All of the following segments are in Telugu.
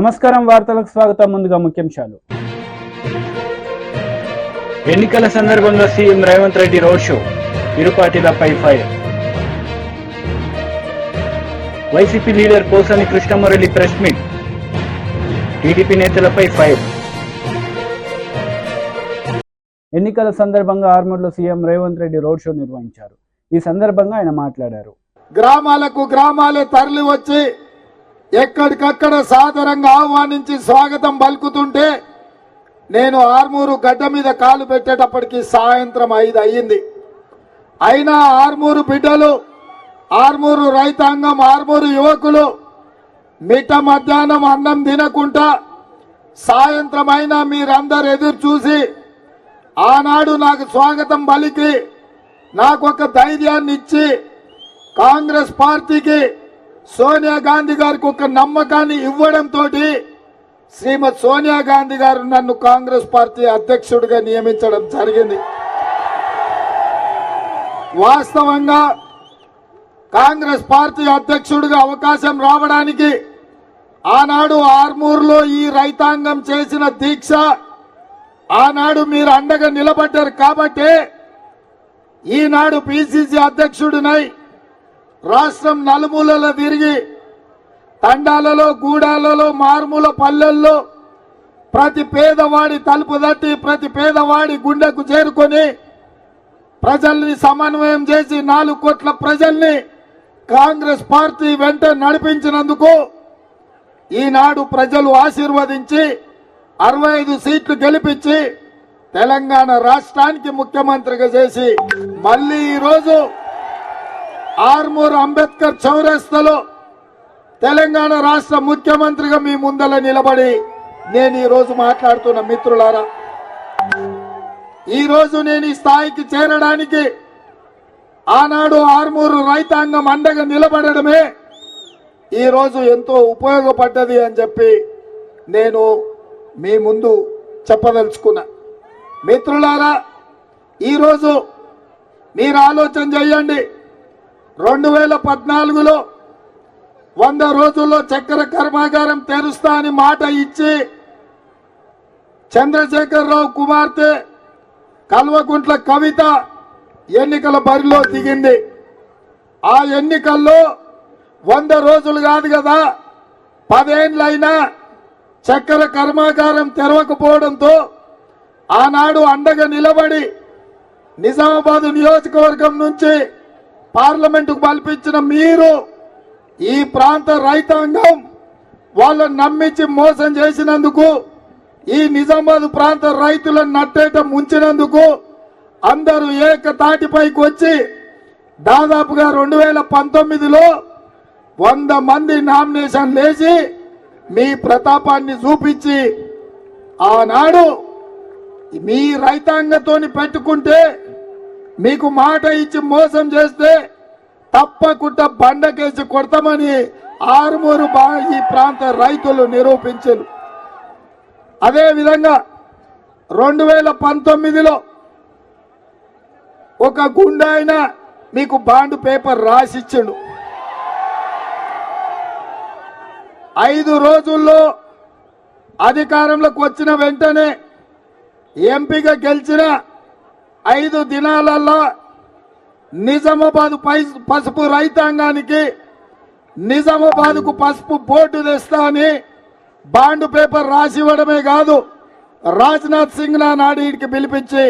నమస్కారం, వార్తలకు స్వాగతం. ముందుగా ముఖ్యాంశాలు. ఎన్నికల సందర్భంగా CM Revanth Reddy road show, ఇరు పార్టీలపై fire. YCP leader Posani Krishnamurali press meet, TDP నేతలపై ఫైర్. ఎన్నికల సందర్భంగా ఆర్మూర్లో CM Revanth Reddy road show నిర్వహించారు. ఈ సందర్భంగా ఆయన మాట్లాడారు. గ్రామాలే తరలి వచ్చి ఎక్కడికక్కడ సాదరంగా ఆహ్వానించి స్వాగతం పలుకుతుంటే నేను ఆర్మూరు గడ్డ మీద కాలు పెట్టేటప్పటికి సాయంత్రం 5 అయ్యింది. అయినా ఆర్మూరు బిడ్డలు, ఆర్మూరు రైతాంగం, ఆర్మూరు యువకులు మిట్ట మధ్యాహ్నం అన్నం తినకుండా సాయంత్రం అయినా మీరందరూ ఎదురు చూసి ఆనాడు నాకు స్వాగతం పలికి నాకు ఒక ధైర్యాన్ని ఇచ్చి కాంగ్రెస్ పార్టీకి సోనియా గాంధీ గారికి ఒక నమ్మకాన్ని ఇవ్వడంతో శ్రీమతి సోనియా గాంధీ గారు నన్ను కాంగ్రెస్ పార్టీ అధ్యక్షుడిగా నియమించడం జరిగింది. వాస్తవంగా కాంగ్రెస్ పార్టీ అధ్యక్షుడిగా అవకాశం రావడానికి ఆనాడు ఆర్మూర్లో ఈ రైతాంగం చేసిన దీక్ష, ఆనాడు మీరు అండగా నిలబడ్డారు కాబట్టి ఈనాడు పిసిసి అధ్యక్షుడినై రాష్ట్రం నలుమూలలో తిరిగి తండాలలో, గూడాలలో, మారుమూల పల్లెల్లో ప్రతి పేదవాడి తలుపు తట్టి ప్రతి పేదవాడి గుండెకు చేరుకొని ప్రజల్ని సమన్వయం చేసి 4 కోట్ల ప్రజల్ని కాంగ్రెస్ పార్టీ వెంట నడిపించినందుకు ఈనాడు ప్రజలు ఆశీర్వదించి 65 సీట్లు గెలిపించి తెలంగాణ రాష్ట్రానికి ముఖ్యమంత్రిగా చేసి మళ్ళీ ఈరోజు ఆర్మూర్ అంబేద్కర్ చౌరస్తాలో తెలంగాణ రాష్ట్ర ముఖ్యమంత్రిగా మీ ముందల నిలబడి నేను ఈరోజు మాట్లాడుతున్న మిత్రులారా, ఈరోజు నేను ఈ స్థాయికి చేరడానికి ఆనాడు ఆర్మూరు రైతాంగం అండగా నిలబడడమే ఈరోజు ఎంతో ఉపయోగపడ్డది అని చెప్పి నేను మీ ముందు చెప్పదలుచుకున్నా. మిత్రులారా, ఈరోజు మీరు ఆలోచన చేయండి. 2014లో 100 రోజుల్లో చక్కెర కర్మాగారం తెరుస్తా అని మాట ఇచ్చి చంద్రశేఖరరావు కుమార్తె కల్వకుంట్ల కవిత ఎన్నికల బరిలో దిగింది. ఆ ఎన్నికల్లో 100 రోజులు కాదు కదా, 10 ఏళ్లైనా చక్కెర కర్మాగారం తెరవకపోవడంతో ఆనాడు అండగా నిలబడి నిజామాబాద్ నియోజకవర్గం నుంచి పార్లమెంటుకు పంపించిన మీరు ఈ ప్రాంత రైతాంగం వాళ్ళని నమ్మించి మోసం చేసినందుకు, ఈ నిజామాబాద్ ప్రాంత రైతులను నట్టేట ముంచినందుకు అందరూ ఏకతాటిపైకి వచ్చి దాదాపుగా 2019లో 100 మంది నామినేషన్ వేసి మీ ప్రతాపాన్ని చూపించి ఆనాడు మీ రైతాంగంతోని పెట్టుకుంటే, మీకు మాట ఇచ్చి మోసం చేస్తే తప్పకుండా బండకేసి కొడతామని ఆర్మూరు ఈ ప్రాంత రైతులు నిరూపించారు. అదేవిధంగా 2019లో ఒక గుండాయన మీకు బాండ్ పేపర్ రాసిచ్చాడు. 5 రోజుల్లో అధికారంలోకి వచ్చిన వెంటనే ఎంపీగా గెలిచిన 5 దినాలల్లో నిజామాబాద్ పసుపు రైతాంగానికి నిజామాబాద్కు పసుపు బోర్డు తెస్తా అని బాండ్ పేపర్ రాసి ఇవ్వడమే కాదు, రాజ్నాథ్ సింగ్ నాడు వీడికి పిలిపించి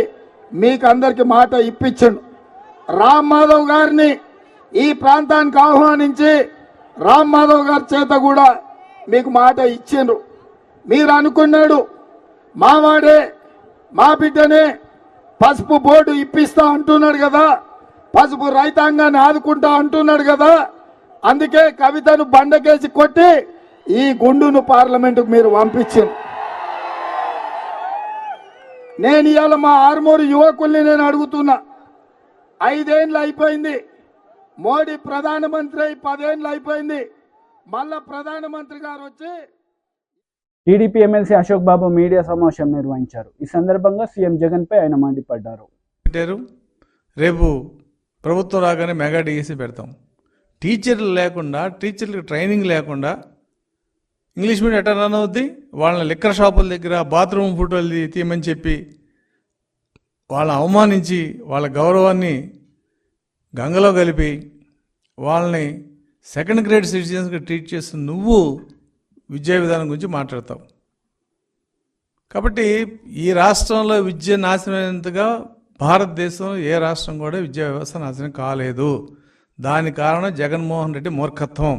మీకు అందరికి మాట ఇప్పించండు. రామ్ మాధవ్ గారిని ఈ ప్రాంతానికి ఆహ్వానించి రామ్ మాధవ్ గారి చేత కూడా మీకు మాట ఇచ్చిండ్రు. మీరు అనుకున్నాడు మావాడే మా బిడ్డనే పసుపు బోర్డు ఇప్పిస్తా అంటున్నాడు కదా, పసుపు రైతాంగాన్ని ఆదుకుంటా అంటున్నాడు కదా, అందుకే కవితను బండకేసి కొట్టి ఈ గుండును పార్లమెంటుకు మీరు పంపించింది. నేను ఇవాళ మా ఆర్మూరు యువకుల్ని నేను అడుగుతున్నా, 5 ఏళ్ళు అయిపోయింది, మోడీ ప్రధానమంత్రి అయి 10 ఏళ్ళు అయిపోయింది, మళ్ళా ప్రధానమంత్రి గారు వచ్చి టీడీపీ ఎమ్మెల్సీ అశోక్ బాబు మీడియా సమావేశం నిర్వహించారు. ఈ సందర్భంగా సీఎం జగన్ పై ఆయన మండిపడ్డారు. రేపు ప్రభుత్వం రాగానే మెగా డిఎస్సి పెడతాం. టీచర్లు లేకుండా, టీచర్లకు ట్రైనింగ్ లేకుండా ఇంగ్లీష్ మీడియం ఎట్లా రన్ అవుద్ది? వాళ్ళని లిక్కర్ షాపుల దగ్గర బాత్రూమ్ ఫోటోలు తీయమని చెప్పి వాళ్ళని అవమానించి వాళ్ళ గౌరవాన్ని గంగలో కలిపి వాళ్ళని సెకండ్ గ్రేడ్ సిటిజన్స్గా ట్రీట్ చేస్తున్న నువ్వు విద్యా విధానం గురించి మాట్లాడతావు. కాబట్టి ఈ రాష్ట్రంలో విద్య నాశనమైనంతగా భారతదేశంలో ఏ రాష్ట్రం కూడా విద్యా వ్యవస్థ నాశనం కాలేదు. దాని కారణం జగన్మోహన్ రెడ్డి మూర్ఖత్వం.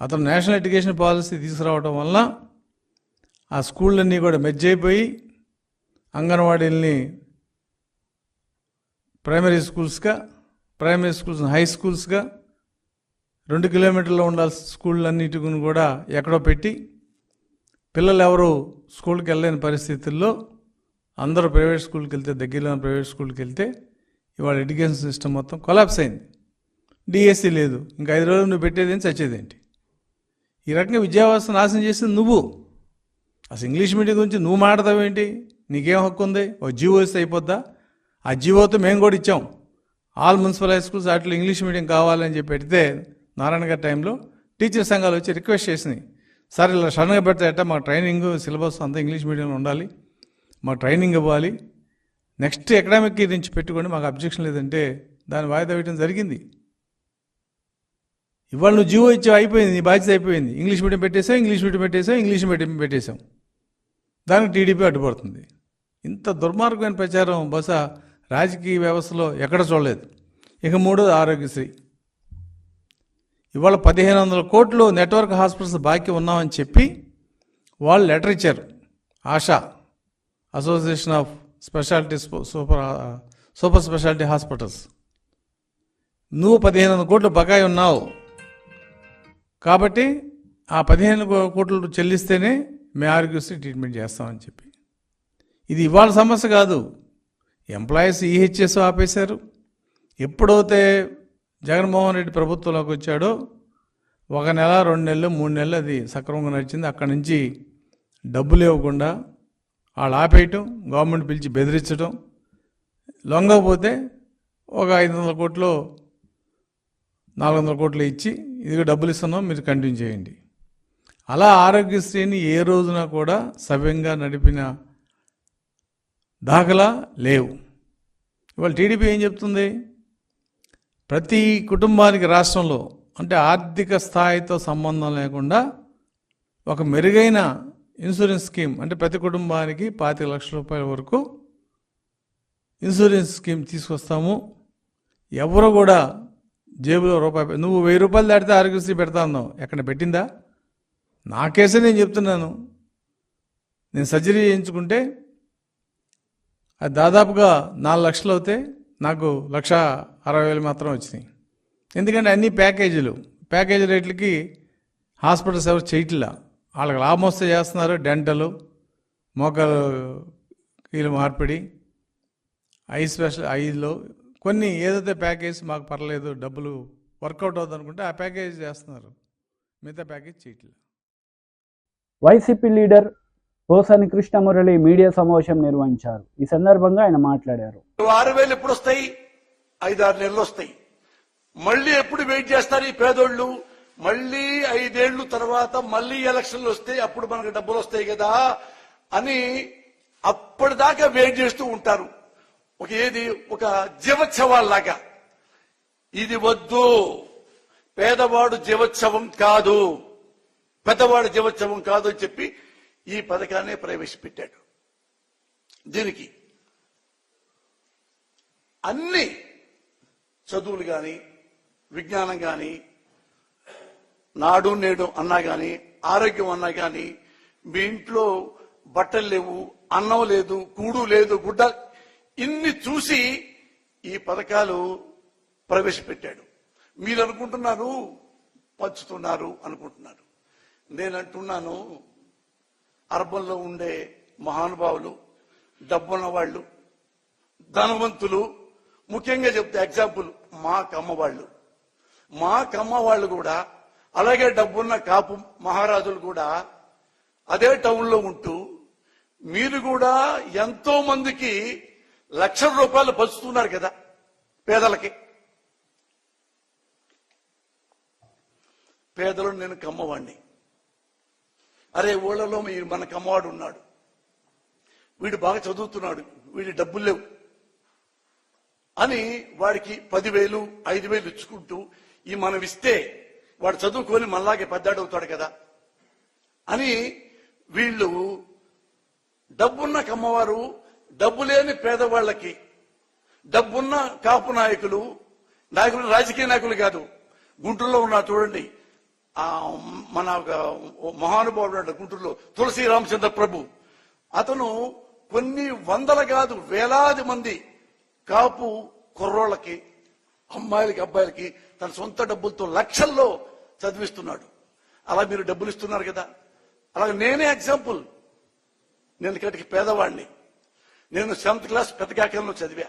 అతను నేషనల్ ఎడ్యుకేషన్ పాలసీ తీసుకురావడం వల్ల ఆ స్కూళ్ళన్నీ కూడా మెర్జ్ అయిపోయి అంగన్వాడీలని ప్రైమరీ స్కూల్స్ హై స్కూల్స్గా 2 కిలోమీటర్లో ఉండాల్సిన స్కూళ్ళన్నిటిని కూడా ఎక్కడో పెట్టి పిల్లలు ఎవరు స్కూల్కి వెళ్ళలేని పరిస్థితుల్లో అందరూ ప్రైవేట్ స్కూల్కి వెళ్తే, దగ్గరలో ప్రైవేట్ స్కూల్కి వెళ్తే ఇవాళ ఎడ్యుకేషన్ సిస్టమ్ మొత్తం కొలాప్స్ అయింది. డిఎస్సి లేదు. ఇంకా 5 రోజులు నువ్వు పెట్టేదేంటి, చచ్చేదేంటి? ఈ రకంగా విద్యా వ్యవస్థ నాశనం చేసింది నువ్వు. అసలు ఇంగ్లీష్ మీడియం గురించి నువ్వు మాట్లాడతావేంటి? నీకేం హక్కు ఉంది? ఒక జీవో ఇస్తే అయిపోద్దా? ఆ జీవోతో మేము కూడా ఇచ్చాం. ఆల్ మున్సిపల్ హై స్కూల్స్ వాటిలో ఇంగ్లీష్ మీడియం కావాలని చెప్పి పెడితే నారాయణ గారి టైంలో టీచర్ సంఘాలు వచ్చి రిక్వెస్ట్ చేసినాయి. సార్ ఇలా సడన్గా పెడితే ఎట్టా, మాకు ట్రైనింగ్ సిలబస్ అంతా ఇంగ్లీష్ మీడియంలో ఉండాలి, మాకు ట్రైనింగ్ ఇవ్వాలి, నెక్స్ట్ అకాడమిక్ ఇయర్ నుంచి పెట్టుకోండి, మాకు అబ్జెక్షన్ లేదంటే దాన్ని వాయిదా వేయడం జరిగింది. ఇవాళ నువ్వు జీవో ఇచ్చావు, అయిపోయింది, నీ బాధ్యత అయిపోయింది. ఇంగ్లీష్ మీడియం పెట్టేసాం. దానికి టీడీపీ అడ్డుపడుతుంది. ఇంత దుర్మార్గమైన ప్రచారం బహుశా రాజకీయ వ్యవస్థలో ఎక్కడ చూడలేదు. ఇక మూడోది ఆరోగ్యశ్రీ. ఇవాళ 1500 కోట్లు నెట్వర్క్ హాస్పిటల్స్ బాకీ ఉన్నామని చెప్పి వాళ్ళు లెటర్ ఇచ్చారు. ASHA, association of super speciality hospitals. నువ్వు 1500 కోట్లు బకాయి ఉన్నావు కాబట్టి ఆ 15 కోట్లు చెల్లిస్తేనే మేము ఆరోగ్యశ్రీ ట్రీట్మెంట్ చేస్తామని చెప్పి. ఇది ఇవాళ సమస్య కాదు. ఎంప్లాయీస్ ఈహెచ్ఎస్ ఆపేశారు. ఎప్పుడైతే జగన్మోహన్ రెడ్డి ప్రభుత్వంలోకి వచ్చాడో 1 నెల, 2 నెలలు, 3 నెలలు అది సక్రమంగా నడిచింది. అక్కడి నుంచి డబ్బులు ఇవ్వకుండా వాళ్ళు ఆపేయటం, గవర్నమెంట్ పిలిచి బెదిరించడం, లొంగకపోతే ఒక 500 కోట్లు 400 కోట్లు ఇచ్చి ఇదిగో డబ్బులు ఇస్తున్నాం, మీరు కంటిన్యూ చేయండి. అలా ఆరోగ్యశ్రీని ఏ రోజున కూడా సవ్యంగా నడిపిన దాఖలా లేవు. ఇవాళ టీడీపీ ఏం చెప్తుంది? ప్రతి కుటుంబానికి రాష్ట్రంలో అంటే ఆర్థిక స్థాయితో సంబంధం లేకుండా ఒక మెరుగైన ఇన్సూరెన్స్ స్కీమ్, అంటే ప్రతి కుటుంబానికి 25 లక్షల రూపాయల వరకు ఇన్సూరెన్స్ స్కీమ్ తీసుకొస్తాము. ఎవరు కూడా జేబులో రూపాయి, నువ్వు 1000 రూపాయలు దాటితే ఆరోగ్యశ్రీ పెడతా ఉన్నావు, ఎక్కడ పెట్టిందా? నా కేసే నేను చెప్తున్నాను. నేను సర్జరీ చేయించుకుంటే అది దాదాపుగా 4 లక్షలు అవుతే నాకు 1,60,000 మాత్రం వచ్చినాయి. ఎందుకంటే అన్ని ప్యాకేజీ రేట్లకి హాస్పిటల్స్ ఎవరు చేయట్లా. వాళ్ళకి లాభం వస్తే చేస్తున్నారు. డెంటలు, మోకాలు కీలు మార్పిడి, ఐలో కొన్ని ఏదైతే ప్యాకేజ్ మాకు పర్లేదు, డబ్బులు వర్కౌట్ అవుతుంది అనుకుంటే ఆ ప్యాకేజ్ చేస్తున్నారు, మిగతా ప్యాకేజ్ చేయట్లేదు. YCP leader Posani Krishnamurali media సమావేశం నిర్వహించారు. ఈ సందర్భంగా ఆయన మాట్లాడారు. 6,000 ఎప్పుడు వస్తాయి? 5-6 నెలలు వస్తాయి. మళ్ళీ ఎప్పుడు వెయిట్ చేస్తారు ఈ పేదోళ్ళు? మళ్ళీ 5 ఏళ్ల తర్వాత మళ్ళీ ఎలక్షన్లు వస్తే అప్పుడు మనకు డబ్బులు వస్తాయి కదా అని అప్పటిదాకా వెయిట్ చేస్తూ ఉంటారు. ఒక జీవోత్సవాల్లాగా. ఇది వద్దు. పేదవాడు జీవోత్సవం కాదు, పెద్దవాడు జీవోత్సవం కాదు అని చెప్పి ఈ పథకాన్ని ప్రవేశపెట్టాడు. దీనికి అన్ని చదువులు కానీ, విజ్ఞానం కానీ, నాడు నేడు అన్నా కానీ, ఆరోగ్యం అన్నా కానీ, మీ ఇంట్లో బట్టలు లేవు, అన్నం లేదు, కూడు లేదు, గుడ్డ, ఇన్ని చూసి ఈ పథకాలు ప్రవేశపెట్టాడు. మీరు అనుకుంటున్నారు పంచుతున్నారు అనుకుంటున్నారు. నేనంటున్నాను, అర్బన్లో ఉండే మహానుభావులు, డబ్బున్న వాళ్ళు, ధనవంతులు, ముఖ్యంగా చెప్తే ఎగ్జాంపుల్ మా కమ్మ వాళ్ళు కూడా, అలాగే డబ్బున్న కాపు మహారాజులు కూడా అదే టౌన్లో ఉంటూ మీరు కూడా ఎంతో మందికి లక్షల రూపాయలు పంచుతున్నారు కదా పేదలకి. పేదలు, నేను కమ్మవాణ్ణి, అరే ఊళ్ళలో మనకు అమ్మవాడు ఉన్నాడు, వీడు బాగా చదువుతున్నాడు, వీడి డబ్బులు లేవు అని వాడికి 10,000 5,000 ఇచ్చుకుంటూ ఈ మనం ఇస్తే వాడు చదువుకొని మనలాగే పెద్దాడవుతాడు కదా అని వీళ్ళు డబ్బున్న కమ్మవారు డబ్బు లేని పేదవాళ్ళకి, డబ్బున్న కాపు నాయకులు రాజకీయ నాయకులు కాదు, గుంటూరులో ఉన్నారు చూడండి, మన మహానుభావుడు గుంటూరులో తులసి రామచంద్ర ప్రభు, అతను కొన్ని వందల కాదు వేలాది మంది కాపు కుర్రోళ్ళకి, అమ్మాయిలకి, అబ్బాయిలకి తన సొంత డబ్బులతో లక్షల్లో చదివిస్తున్నాడు. అలా మీరు డబ్బులు ఇస్తున్నారు కదా. అలాగే నేనే ఎగ్జాంపుల్, నేను ఇక్కడికి పేదవాడిని, నేను 7th క్లాస్ పెద్దకాకంలో చదివా.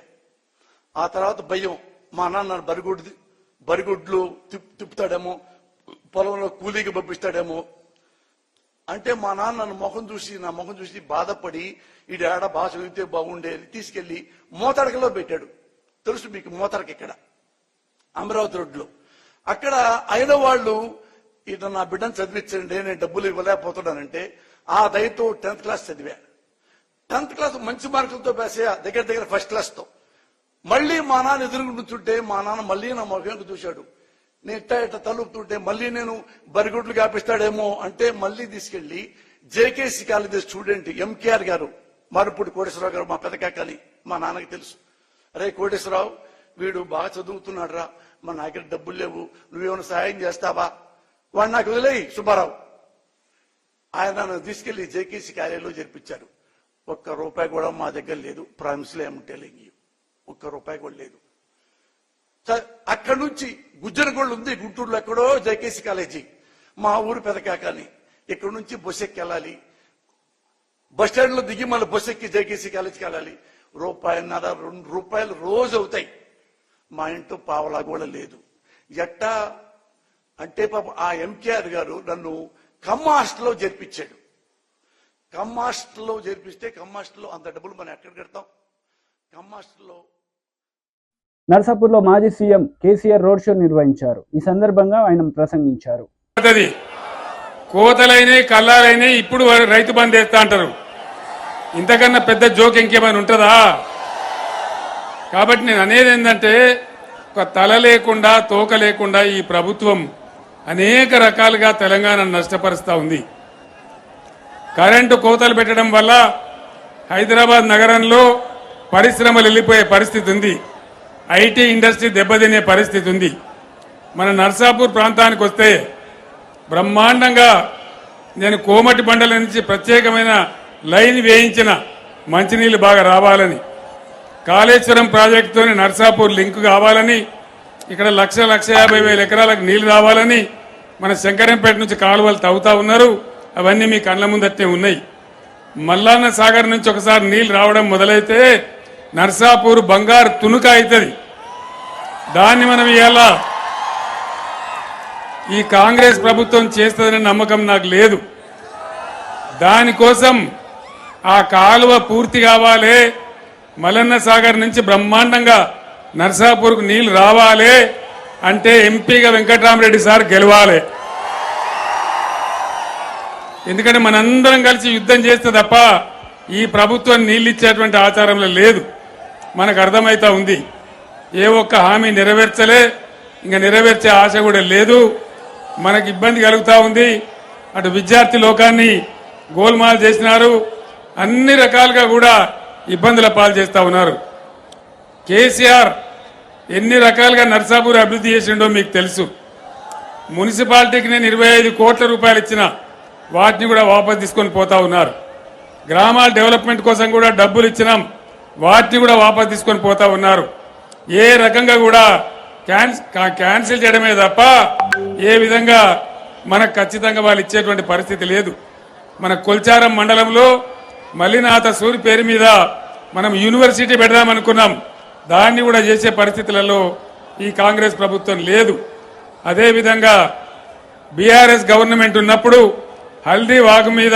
ఆ తర్వాత భయం, మా నాన్న బరిగుడ్లు తిప్పుతాడేమో, పొలంలో కూలీకి పంపిస్తాడేమో అంటే మా నాన్న నా ముఖం చూసి బాధపడి ఈ ఏడ బాగా చదివితే బాగుండేది తీసుకెళ్లి మోతడకలో పెట్టాడు. తెలుసు మీకు మోతడక, ఇక్కడ అమరావతి రోడ్లో. అక్కడ అయిన వాళ్ళు ఇట నా బిడ్డను చదివించండి, నేను డబ్బులు ఇవ్వలేకపోతున్నానంటే ఆ దయతో 10th క్లాస్ చదివా. 10th క్లాస్ మంచి మార్కులతో పాసే, దగ్గర 1st క్లాస్తో. మళ్ళీ మా నాన్న ఎదురు నుంచుంటే మా నాన్న మళ్ళీ నా ముఖంకు చూశాడు. నేను ఇట్ట తలుపుతుంటే మళ్ళీ నేను బరిగుడ్లు కాపిస్తాడేమో అంటే మళ్ళీ తీసుకెళ్లి జేకేసీ కాలేజీ స్టూడెంట్ ఎంకేఆర్ గారు, మారుపూడి కోటేశ్వరరావు గారు, మా పెదకాకని, మా నాన్నకి తెలుసు. అరే కోటేశ్వరరావు, వీడు బాగా చదువుతున్నాడు రా, మా దగ్గర డబ్బులు లేవు, నువ్వేమైనా సహాయం చేస్తావా, వాడు నాకు వదిలేయి సుబ్బారావు. ఆయన నన్ను తీసుకెళ్లి జేకేసీ కాలేజీలో జరిపించారు. ₹1 కూడా మా దగ్గర లేదు, ప్రామిస్లో ఏమంటే లేంగి ₹1 కూడా లేదు. అక్కడి నుంచి గుజ్జనగోళ్ళు ఉంది గుంటూరులో, ఎక్కడో జేకేసీ కాలేజీ, మా ఊరు పెదకాకని. ఇక్కడ నుంచి బస్ ఎక్కి వెళ్ళాలి, బస్ స్టాండ్ లో దిగి మళ్ళీ బస్ ఎక్కి జేకేసీ కాలేజీకి వెళ్ళాలి. ₹1.5 ₹2 రోజు అవుతాయి. మా ఇంట్లో పావలా కూడా లేదు. ఎట్టా అంటే పాప ఆ ఎంకేఆర్ గారు నన్ను కమ్మ హాస్టల్లో చేర్పించాడు. కమ్మ హాస్టల్లో చేర్పిస్తే కమ్మ హాస్టల్లో అంత డబ్బులు మనం ఎక్కడ కడతాం. కమ్మ హాస్టల్లో నర్సాపూర్లో మాజీ సీఎం కేసీఆర్ రోడ్ షో నిర్వహించారు. ఈ సందర్భంగా ఆయన ప్రసంగించారు. కోతలైనవి కల్లాలైనవి ఇప్పుడు రైతు బంద్ వేస్తా అంటారు. ఇంతకన్నా పెద్ద జోక్ ఇంకేమైనా ఉంటుందా? కాబట్టి నేను అనేది ఏంటంటే, ఒక తల లేకుండా తోక లేకుండా ఈ ప్రభుత్వం అనేక రకాలుగా తెలంగాణను నష్టపరుస్తూ ఉంది. కరెంటు కోతలు పెట్టడం వల్ల హైదరాబాద్ నగరంలో పరిశ్రమలు వెళ్ళిపోయే పరిస్థితి ఉంది. ఐటీ ఇండస్ట్రీ దెబ్బతినే పరిస్థితి ఉంది. మన నర్సాపూర్ ప్రాంతానికి వస్తే బ్రహ్మాండంగా నేను కోమటి బండల నుంచి ప్రత్యేకమైన లైన్ వేయించిన, మంచినీళ్ళు బాగా రావాలని, కాళేశ్వరం ప్రాజెక్టుతోని నర్సాపూర్ లింక్ కావాలని, ఇక్కడ 1,50,000 ఎకరాలకు నీళ్లు రావాలని మన శంకరంపేట నుంచి కాలువలు తవ్వుతా ఉన్నారు. అవన్నీ మీ కళ్ళ ముందట్టే ఉన్నాయి. మల్లాన్న సాగర్ నుంచి ఒకసారి నీళ్లు రావడం మొదలైతే నర్సాపూర్ బంగారు తునుక అవుతుంది. దాన్ని మనం ఇవాళ ఈ కాంగ్రెస్ ప్రభుత్వం చేస్తుందనే నమ్మకం నాకు లేదు. దానికోసం ఆ కాలువ పూర్తి కావాలి, మల్లన్న సాగర్ నుంచి బ్రహ్మాండంగా నర్సాపూర్కు నీళ్లు రావాలి అంటే ఎంపీగా వెంకట్రామరెడ్డి సార్ గెలవాలి. ఎందుకంటే మనందరం కలిసి యుద్ధం చేస్తే తప్ప ఈ ప్రభుత్వం నీళ్ళు ఇచ్చేటువంటి ఆచారంలో లేదు. మనకు అర్థమైతా ఉంది. ఏ ఒక్క హామీ నెరవేర్చలే, ఇంకా నెరవేర్చే ఆశ కూడా లేదు. మనకు ఇబ్బంది కలుగుతా ఉంది. అటు విద్యార్థి లోకాన్ని గోల్మాల్ చేసినారు, అన్ని రకాలుగా కూడా ఇబ్బందుల పాలు చేస్తా ఉన్నారు. కేసీఆర్ ఎన్ని రకాలుగా నర్సాపూర్ అభివృద్ధి చేసిండో మీకు తెలుసు. మున్సిపాలిటీకి నేను 25 కోట్ల రూపాయలు ఇచ్చిన, వాటిని కూడా వాపసు తీసుకొని పోతా ఉన్నారు. గ్రామాల డెవలప్మెంట్ కోసం కూడా డబ్బులు ఇచ్చినాం, వాటిని కూడా వాపసు తీసుకొని పోతా ఉన్నారు. ఏ రకంగా కూడా క్యాన్సిల్ చేయడమే తప్ప ఏ విధంగా మనకు ఖచ్చితంగా వాళ్ళు ఇచ్చేటువంటి పరిస్థితి లేదు. మన కొల్చారం మండలంలో మల్లినాథ సూరి పేరు మీద మనం యూనివర్సిటీ పెడదామనుకున్నాం, దాన్ని కూడా చేసే పరిస్థితులలో ఈ కాంగ్రెస్ ప్రభుత్వం లేదు. అదేవిధంగా బీఆర్ఎస్ గవర్నమెంట్ ఉన్నప్పుడు హల్దీ వాగు మీద,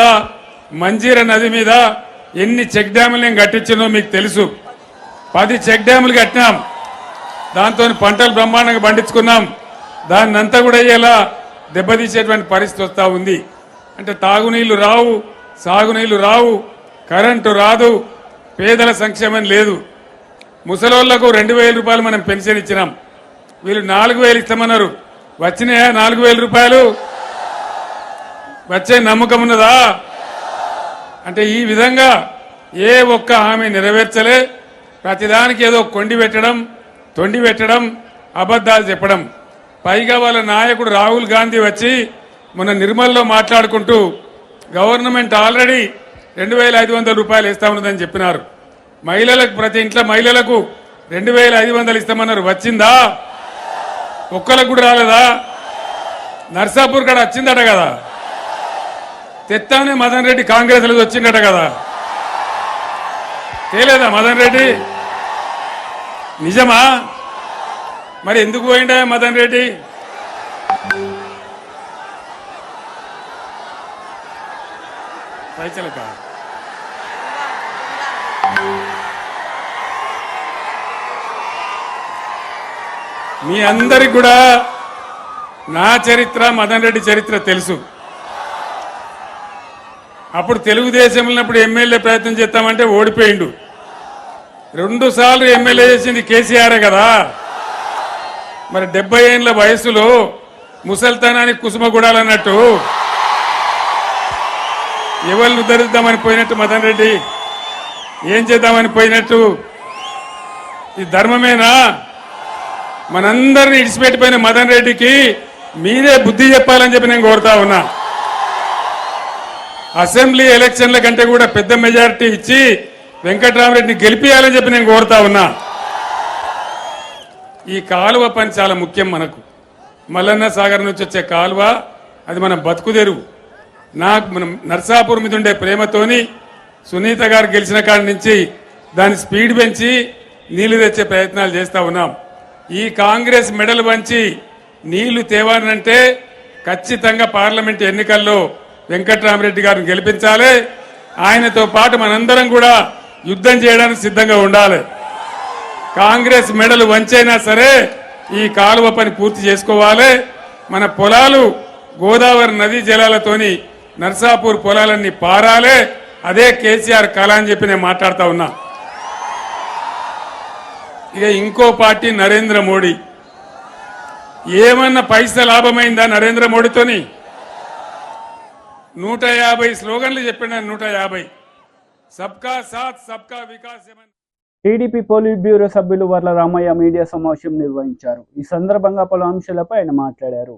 మంజీర నది మీద ఎన్ని చెక్ డ్యాములు నేను కట్టించినో మీకు తెలుసు. 10 చెక్ డ్యాములు కట్టినాం, దాంతో పంటలు బ్రహ్మాండంగా పండించుకున్నాం. దాన్నంతా కూడా ఇలా దెబ్బతీసేటువంటి పరిస్థితి వస్తూ ఉంది. అంటే తాగునీళ్లు రావు, సాగునీళ్లు రావు, కరెంటు రాదు, పేదల సంక్షేమం లేదు. ముసలోళ్లకు 2,000 రూపాయలు మనం పెన్షన్ ఇచ్చినాం, వీళ్ళు 4,000 ఇస్తామన్నారు. వచ్చినాయా 4,000 రూపాయలు? వచ్చే నమ్మకం ఉన్నదా? అంటే ఈ విధంగా ఏ ఒక్క హామీ నెరవేర్చలే. ప్రతిదానికి ఏదో కొండి పెట్టడం, తొండి పెట్టడం, అబద్ధాలు చెప్పడం. పైగా వాళ్ళ నాయకుడు రాహుల్ గాంధీ వచ్చి మొన్న నిర్మల్లో మాట్లాడుకుంటూ గవర్నమెంట్ ఆల్రెడీ 2,500 రూపాయలు ఇస్తా ఉన్నదని చెప్పినారు. మహిళలకు, ప్రతి ఇంట్లో మహిళలకు 2,500 ఇస్తామన్నారు. వచ్చిందా? ఒక్కలకు కూడా రాలేదా? నర్సాపూర్ కాడ వచ్చిందట కదా, తెత్తానే మదన్ రెడ్డి కాంగ్రెస్ లో వచ్చిందట కదా, తేలేదా మదన్ రెడ్డి? నిజమా? మరి ఎందుకు పోయిండా మదన్ రెడ్డి? పైచలక మీ అందరికి కూడా నా చరిత్ర, మదన్ రెడ్డి చరిత్ర తెలుసు. అప్పుడు తెలుగుదేశంలో ఉన్నప్పుడు ఎమ్మెల్యే ప్రయత్నం చేస్తామంటే ఓడిపోయిండు. 2 సార్లు ఎమ్మెల్యే చేసింది కేసీఆర్ కదా. మరి 70 ఏళ్ల వయసులో ముసల్తనానికి కుసుమగుడాలన్నట్టు ఎవరిని ఉద్ధరిద్దామని పోయినట్టు మదన్ రెడ్డి ఏం చేద్దామని పోయినట్టు? ఇది ధర్మమేనా? మనందరినీ ఇడిచిపెట్టిపోయిన మదన్ రెడ్డికి మీరే బుద్ధి చెప్పాలని చెప్పి నేను కోరుతా ఉన్నా. అసెంబ్లీ ఎలక్షన్ల కంటే కూడా పెద్ద మెజారిటీ ఇచ్చి వెంకట్రామరెడ్డిని గెలిపియాలని చెప్పి నేను కోరుతా ఉన్నా. ఈ కాలువ పని చాలా ముఖ్యం మనకు. మల్లన్న సాగర్ నుంచి వచ్చే కాలువ అది మన బతుకుదెరువు. నాకు మనం నర్సాపూర్ మీద ఉండే ప్రేమతోని సునీత గారు గెలిచిన కాడి నుంచి దాని స్పీడ్ పెంచి నీళ్లు తెచ్చే ప్రయత్నాలు చేస్తూ ఉన్నాం. ఈ కాంగ్రెస్ మెడలు వంచి నీళ్లు తేవాలంటే ఖచ్చితంగా పార్లమెంట్ ఎన్నికల్లో వెంకట్రామరెడ్డి గారిని గెలిపించాలి. ఆయనతో పాటు మనందరం కూడా యుద్ధం చేయడానికి సిద్ధంగా ఉండాలి. కాంగ్రెస్ మెడలు వంచైనా సరే ఈ కాలువ పని పూర్తి చేసుకోవాలి. మన పొలాలు గోదావరి నదీ జలాలతోని నర్సాపూర్ పొలాలన్నీ పారాలే. అదే కేసీఆర్ కళ అని చెప్పి నేను మాట్లాడుతా ఉన్నా. ఇక ఇంకో పార్టీ నరేంద్ర మోడీ. ఏమన్నా పైసా లాభమైందా నరేంద్ర మోడీతోని? 150 స్లోగన్లు చెప్పిన 150 సబ్కా సాత్ సబ్కా వికాస్. టీడీపీ పోలిట్ బ్యూరో సభ్యులు వర్ల రామయ్య మీడియా సమావేశం నిర్వహించారు. ఈ సందర్భంగా పలు అంశాలపై ఆయన మాట్లాడారు.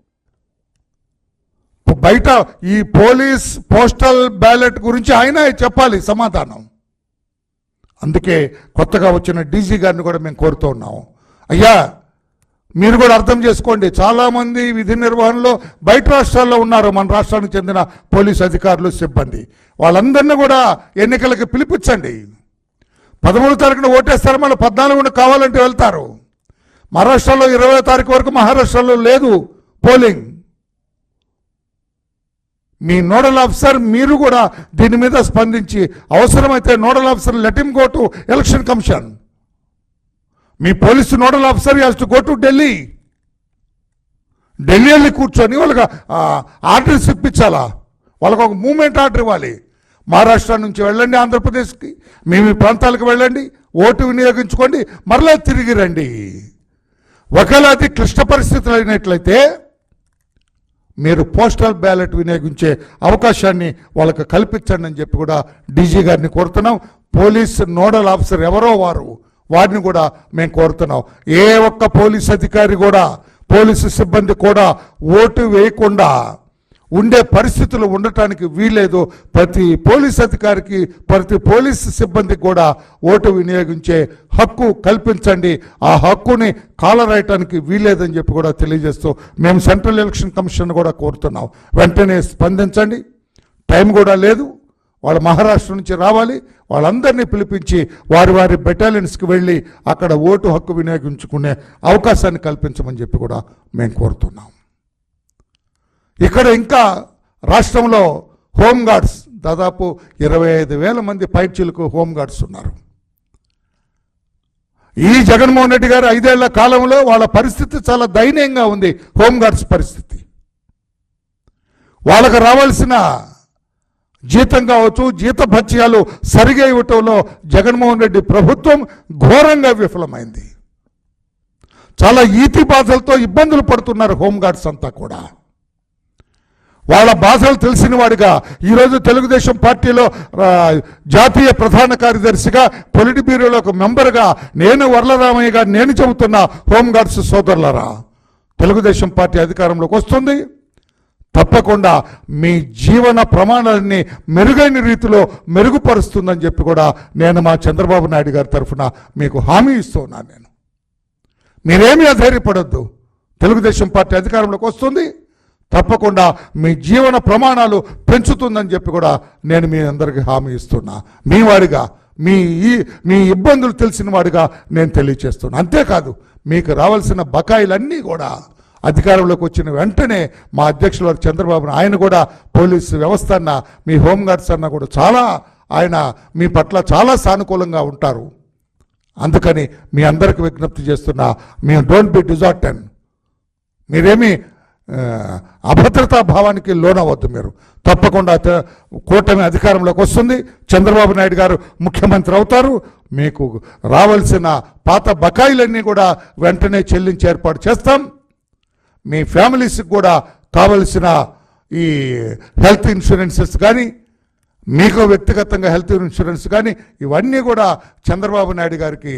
బయట ఈ పోలీస్ పోస్టల్ బ్యాలెట్ గురించి ఆయన చెప్పాలి సమాధానం. అందుకే కొత్తగా వచ్చిన డీజీ గారిని కూడా మేము కోరుతూ ఉన్నాము, అయ్యా మీరు కూడా అర్థం చేసుకోండి. చాలామంది విధి నిర్వహణలో బయట రాష్ట్రాల్లో ఉన్నారు, మన రాష్ట్రానికి చెందిన పోలీస్ అధికారులు, సిబ్బంది. వాళ్ళందరినీ కూడా ఎన్నికలకు పిలిపించండి. 13వ తారీఖున ఓటేస్తారు, మళ్ళీ 14న కావాలంటే వెళ్తారు. మహారాష్ట్రలో 20వ తారీఖు వరకు మహారాష్ట్రలో లేదు పోలింగ్. మీ నోడల్ ఆఫీసర్ మీరు కూడా దీని మీద స్పందించి అవసరమైతే nodal officer let him go to election commission. Me police nodal officer has to go to Delhi. Delhi వెళ్ళి కూర్చొని వాళ్ళకి ఆర్డర్స్ ఇప్పించాలా, వాళ్ళకు ఒక మూవ్మెంట్ ఆర్డర్ ఇవ్వాలి. మహారాష్ట్ర నుంచి వెళ్ళండి ఆంధ్రప్రదేశ్కి, మీ ప్రాంతాలకు వెళ్ళండి, ఓటు వినియోగించుకోండి, మరలా తిరిగి రండి. ఒకవేళ అది క్లిష్ట పరిస్థితులు అయినట్లయితే మీరు పోస్టల్ బ్యాలెట్ వినియోగించే అవకాశాన్ని వాళ్ళకి కల్పించండి అని చెప్పి కూడా డీజీ గారిని కోరుతున్నాం. పోలీస్ నోడల్ ఆఫీసర్ ఎవరో వారిని కూడా మేము కోరుతున్నాం. ఏ ఒక్క పోలీస్ అధికారి కూడా, పోలీసు సిబ్బంది కూడా ఓటు వేయకుండా ఉండే పరిస్థితులు ఉండటానికి వీలేదు. ప్రతి పోలీస్ అధికారికి, ప్రతి పోలీస్ సిబ్బందికి కూడా ఓటు వినియోగించే హక్కు కల్పించండి. ఆ హక్కుని కాలరాయటానికి వీలేదని చెప్పి కూడా తెలియజేస్తూ మేము సెంట్రల్ ఎలక్షన్ కమిషన్ కూడా కోరుతున్నాం, వెంటనే స్పందించండి. టైం కూడా లేదు, వాళ్ళు మహారాష్ట్ర నుంచి రావాలి, వాళ్ళందరినీ పిలిపించి వారి వారి బెటాలియన్స్కి వెళ్ళి అక్కడ ఓటు హక్కు వినియోగించుకునే అవకాశాన్ని కల్పించమని చెప్పి కూడా మేము కోరుతున్నాం. ఇక్కడ ఇంకా రాష్ట్రంలో హోంగార్డ్స్ దాదాపు 25,000 మంది పైచిలకు హోంగార్డ్స్ ఉన్నారు. ఈ జగన్మోహన్ రెడ్డి గారు 5 ఏళ్ల కాలంలో వాళ్ళ పరిస్థితి చాలా దయనీయంగా ఉంది. హోంగార్డ్స్ పరిస్థితి వాళ్ళకు రావాల్సిన జీతం కావచ్చు, జీతభత్యాలు సరిగా ఇవ్వటంలో జగన్మోహన్ రెడ్డి ప్రభుత్వం ఘోరంగా విఫలమైంది. చాలా ఈతి బాధలతో ఇబ్బందులు పడుతున్నారు హోంగార్డ్స్ అంతా కూడా. వాళ్ళ బాధలు తెలిసిన వాడిగా ఈరోజు తెలుగుదేశం పార్టీలో జాతీయ ప్రధాన కార్యదర్శిగా, పొలిట్ బ్యూరోలో ఒక మెంబర్గా నేను వరలరామయ్య గారు నేను చెబుతున్నా, హోంగార్డ్స్ సోదరులరా, తెలుగుదేశం పార్టీ అధికారంలోకి వస్తుంది, తప్పకుండా మీ జీవన ప్రమాణాలని మెరుగైన రీతిలో మెరుగుపరుస్తుందని చెప్పి కూడా నేను మా చంద్రబాబు నాయుడు గారి తరఫున మీకు హామీ ఇస్తున్నాను. నేను మీరేమీ అధైర్యపడొద్దు, తెలుగుదేశం పార్టీ అధికారంలోకి వస్తుంది, తప్పకుండా మీ జీవన ప్రమాణాలు పెంచుతుందని చెప్పి కూడా నేను మీ అందరికీ హామీ ఇస్తున్నా. మీ వాడిగా, మీ ఇబ్బందులు తెలిసిన వాడిగా నేను తెలియచేస్తున్నా. అంతేకాదు, మీకు రావాల్సిన బకాయిలన్నీ కూడా అధికారంలోకి వచ్చిన వెంటనే మా అధ్యక్షులు చంద్రబాబు ఆయన కూడా పోలీసు వ్యవస్థ అన్న, మీ హోంగార్డ్స్ అన్న కూడా చాలా ఆయన మీ పట్ల చాలా సానుకూలంగా ఉంటారు. అందుకని మీ అందరికి విజ్ఞప్తి చేస్తున్నా, మేము డోంట్ బి డిజార్టెన్, మీరేమీ అభద్రతా భావానికి లోనవద్దు. మీరు తప్పకుండా కూటమి అధికారంలోకి వస్తుంది, చంద్రబాబు నాయుడు గారు ముఖ్యమంత్రి అవుతారు, మీకు రావాల్సిన పాత బకాయిలన్నీ కూడా వెంటనే చెల్లించి ఏర్పాటు చేస్తాం. మీ ఫ్యామిలీస్కి కూడా కావలసిన ఈ హెల్త్ ఇన్సూరెన్సెస్ కానీ, మీకు వ్యక్తిగతంగా హెల్త్ ఇన్సూరెన్స్ కానీ ఇవన్నీ కూడా చంద్రబాబు నాయుడు గారికి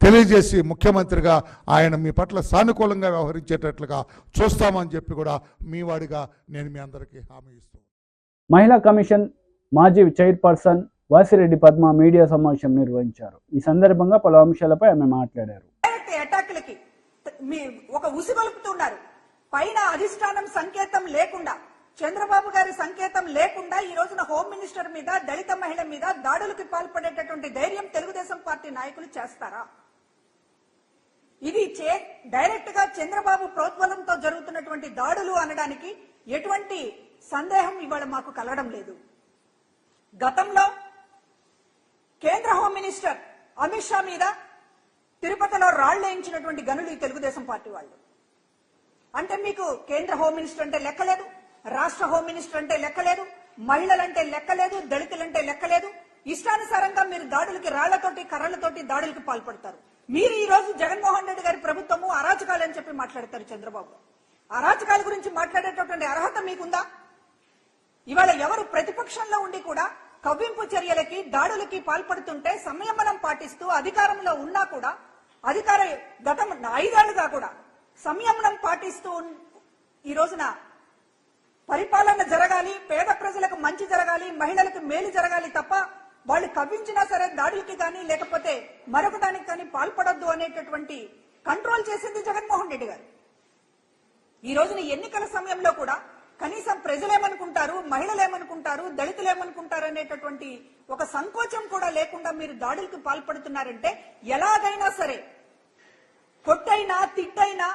తెలియజేసి ముఖ్యమంత్రిగా ఆయన మీ పట్ల సానుకూలంగా వ్యవహరించేటట్లుగా చూస్తామని చెప్పి కూడా మీ వాడిగా నేను మీ అందరికీ హామీ ఇస్తున్నాను. మహిళా కమిషన్ మాజీ చైర్పర్సన్ వాసిరెడ్డి పద్మ మీడియా సమావేశం నిర్వహించారు. ఈ సందర్భంగా పలు అంశాలపై ఆమె మాట్లాడారు. అటాక్లకి ఒక ఉసిగొలుపుతున్నారు. పైన అధిష్టానం సంకేతం లేకుండా, చంద్రబాబు గారి సంకేతం లేకుండా ఈ రోజున హోమ్ మినిస్టర్ మీద, దళిత మహిళ మీద దాడులకు పాల్పడేటటువంటి ధైర్యం తెలుగుదేశం పార్టీ నాయకులు చేస్తారా? ఇది డైరెక్ట్ గా చంద్రబాబు ప్రోద్బలంతో జరుగుతున్నటువంటి దాడులు అనడానికి ఎటువంటి సందేహం ఇవాళ మాకు కలగడం లేదు. గతంలో కేంద్ర హోమ్ మినిస్టర్ అమిత్ షా మీద తిరుపతిలో రాళ్లేయించినటువంటి గనులు ఈ తెలుగుదేశం పార్టీ వాళ్ళు. అంటే మీకు కేంద్ర హోమ్ మినిస్టర్ అంటే లెక్కలేదు, రాష్ట్ర హోమ్ మినిస్టర్ అంటే లెక్కలేదు, మహిళలంటే లెక్కలేదు, దళితులంటే లెక్కలేదు. ఇష్టానుసారంగా మీరు దాడులకి, రాళ్లతోటి, కర్రలతోటి దాడులకు పాల్పడతారు. మీరు ఈ రోజు జగన్మోహన్ రెడ్డి గారి ప్రభుత్వము అరాచకాలు అని చెప్పి మాట్లాడతారు. చంద్రబాబు అరాచకాల గురించి మాట్లాడేటటువంటి అర్హత మీకుందా? ఇవాళ ఎవరు ప్రతిపక్షంలో ఉండి కూడా కవ్వింపు చర్యలకి, దాడులకి పాల్పడుతుంటే సంయమనం పాటిస్తూ అధికారంలో ఉన్నా కూడా, గత 5 ఏళ్లుగా కూడా సంయమనం పాటిస్తూ ఈ రోజున పరిపాలన జరగాలి, పేద ప్రజలకు మంచి జరగాలి, మహిళలకు మేలు జరగాలి తప్ప వాళ్ళు కవ్వించినా సరే దాడులకి కానీ లేకపోతే మరొక దానికి కానీ పాల్పడొద్దు అనేటటువంటి కంట్రోల్ చేసింది జగన్మోహన్ రెడ్డి గారు. ఈ రోజున ఎన్నికల సమయంలో కూడా కనీసం ప్రజలేమనుకుంటారు, మహిళలేమనుకుంటారు, దళితులేమనుకుంటారు అనేటటువంటి ఒక సంకోచం కూడా లేకుండా మీరు దాడులకు పాల్పడుతున్నారంటే ఎలాగైనా సరే కొట్టైనా, తిట్టైనా,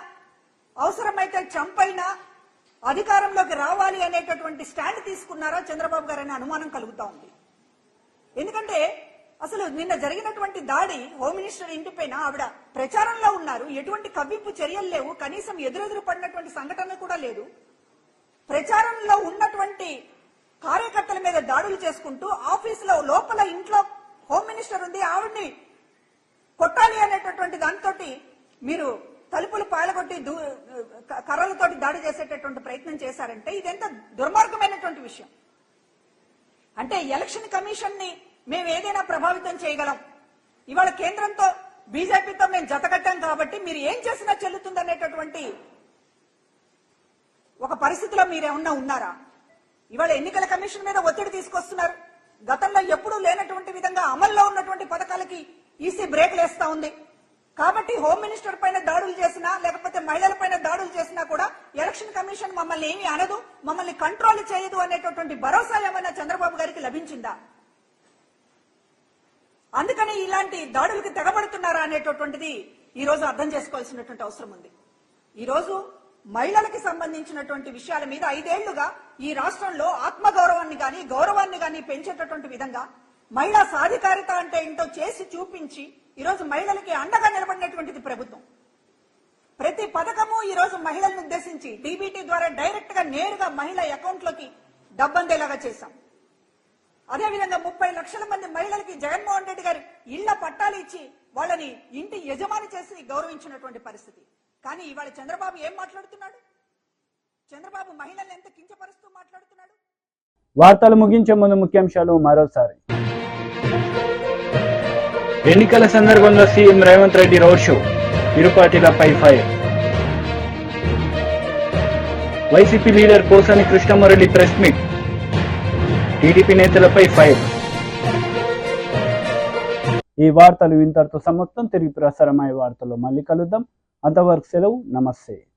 అవసరమైతే చంపైనా అధికారంలోకి రావాలి అనేటటువంటి స్టాండ్ తీసుకున్నారా చంద్రబాబు గారు అనే అనుమానం కలుగుతా ఉంది. ఎందుకంటే అసలు నిన్న జరిగినటువంటి దాడి హోమ్ మినిస్టర్ ఇంటిపైన ఆవిడ ప్రచారంలో ఉన్నారు, ఎటువంటి కవ్వింపు చర్యలు లేవు, కనీసం ఎదురెదురు పడినటువంటి సంఘటన కూడా లేదు. ప్రచారంలో ఉన్నటువంటి కార్యకర్తల మీద దాడులు చేసుకుంటూ ఆఫీసులో లోపల ఇంట్లో హోమ్ మినిస్టర్ ఉంది, ఆవిడ్ని కొట్టాలి అనేటటువంటి దాంతో మీరు తలుపులు పాలగొట్టి కర్రలతోటి దాడి చేసేటటువంటి ప్రయత్నం చేశారంటే ఇదెంత దుర్మార్గమైనటువంటి విషయం. అంటే ఎలక్షన్ కమిషన్ ని మేము ఏదైనా ప్రభావితం చేయగలం, ఇవాళ కేంద్రంతో బీజేపీతో మేము జతకట్టాం కాబట్టి మీరు ఏం చేసినా చెల్లుతుందనేటటువంటి ఒక పరిస్థితిలో మీరేమన్నా ఉన్నారా? ఇవాళ ఎన్నికల కమిషన్ మీద ఒత్తిడి తీసుకొస్తున్నారు. గతంలో ఎప్పుడూ లేనటువంటి విధంగా అమల్లో ఉన్నటువంటి పథకాలకి ఈసీ బ్రేక్లు వేస్తా ఉంది. కాబట్టి హోమ్ మినిస్టర్ పైన దాడులు చేసినా లేకపోతే మహిళల పైన దాడులు చేసినా కూడా ఎలక్షన్ కమిషన్ మమ్మల్ని ఏమీ అనదు, మమ్మల్ని కంట్రోల్ చేయదు అనేటటువంటి భరోసా ఏమైనా చంద్రబాబు గారికి లభించిందా? అందుకని ఇలాంటి దాడులకు తెగబడుతున్నారా అనేటటువంటిది ఈ రోజు అర్థం చేసుకోవాల్సినటువంటి అవసరం ఉంది. ఈ రోజు మహిళలకి సంబంధించినటువంటి విషయాల మీద 5 ఏళ్లుగా ఈ రాష్ట్రంలో ఆత్మగౌరవాన్ని గాని, గౌరవాన్ని గాని పెంచేటటువంటి విధంగా మహిళా సాధికారిత అంటే ఏంటో చేసి చూపించి ఈరోజు మహిళలకి అండగా నిలబడినటువంటిది ప్రభుత్వం. ప్రతి పథకము ఈ రోజు మహిళలను ఉద్దేశించి డీబీటీ ద్వారా డైరెక్ట్ గా నేరుగా మహిళ అకౌంట్ లోకి డబ్బందేలాగా చేశాం. అదేవిధంగా 30 లక్షల మంది మహిళలకి జగన్మోహన్ రెడ్డి గారు ఇళ్ల పట్టాలు ఇచ్చి వాళ్ళని ఇంటి యజమాని చేసి గౌరవించినటువంటి పరిస్థితి. కానీ ఇవాళ చంద్రబాబు ఏం మాట్లాడుతున్నాడు? చంద్రబాబు మహిళల్ని ఎంత కించపరుస్తూ మాట్లాడుతున్నాడు. వార్తలు ముగించే ముందు ముఖ్యాంశాలు మరోసారి. ఎన్నికల సందర్భంగా CM Revanth Reddy road show, ఇరుపార్టీలపై fire. YCP leader Posani Krishnamurali press meet, TDP నేతలపై ఫైర్. ఈ వార్తలు ఇంతటితో సమాప్తం. తిరిగి ప్రసారమయ్యే వార్తల్లో మళ్ళీ కలుద్దాం. అంతవరకు సెలవు. నమస్తే.